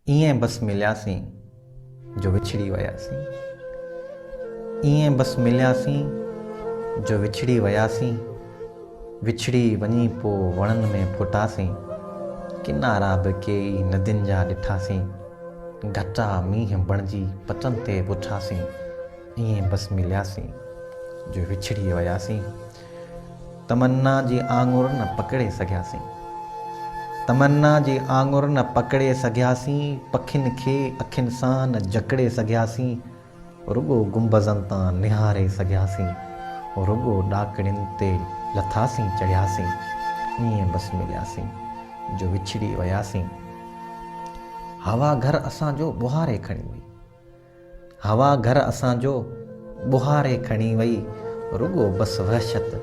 ईअं बस मिलियासीं जो विछड़ी वियासीं। ईअं बस मिलियासीं जो विछड़ी वियासीं। विछड़ी वञी पोइ वणनि में फुटासीं। किनारा बि कई नदियुनि जा ॾिठासीं। घटा मींहं बणिजी पतनि ते पुठासीं। ईअं बस मिलियासीं जो विछड़ी वियासीं। तमन्ना जी आङुर न पकिड़े सघियासीं। तमन्ना जी आङुर न पकिड़े सघियासीं। पखियुनि खे अखियुनि सां न जकड़े सघियासीं। रुॻो गुंबज़नि तां निहारे सघियासीं। रुॻो ॾाकड़ियुनि ते लथासीं चढ़ियासीं। ईअं बस मिलियासीं जो विछड़ी वियासीं। हवा घर असांजो बुहारे खणी वई। हवा घर असांजो बुहारे खणी वई। रुॻो बस वहशत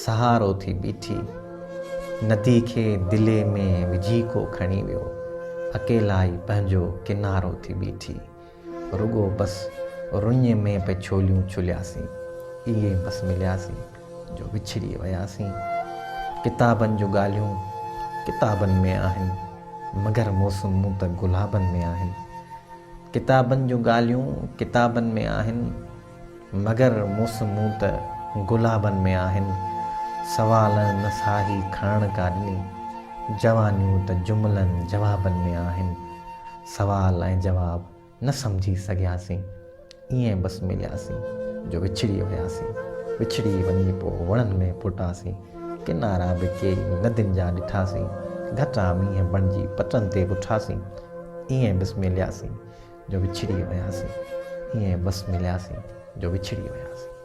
सहारो थी बीठी। नदी खे दिले में विझी को खणी वियो। अकेला ई पंहिंजो किनारो थी बीठी। रुॻो बस रुञ में पे छोलियूं छुलियासीं। इहे बस मिलियासीं जो विछड़ी वियासीं। किताबनि जूं ॻाल्हियूं किताबनि में आहिनि, मगर मौसमूं त गुलाबनि में आहिनि। किताबनि जूं ॻाल्हियूं किताबनि में आहिनि, मगर मौसमूं त गुलाबनि में आहिनि। सवालनि न साही खणण का ॾिनी। जवानियूं त जुमलनि जवाबनि में आहिनि। सवाल ऐं जवाब न सम्झी सघियासीं। ईअं बस मिलियासीं जो विछड़ी वियासीं। विछड़ी वञी पोइ वणनि में फुटासीं। किनारा बि कई नदियुनि जा ॾिठासीं। घटा मींहं बणिजी पतनि ते पुठासीं। ईअं बस मिलियासीं जो विछड़ी वियासीं। ईअं बस मिलियासीं जो विछड़ी वियासीं।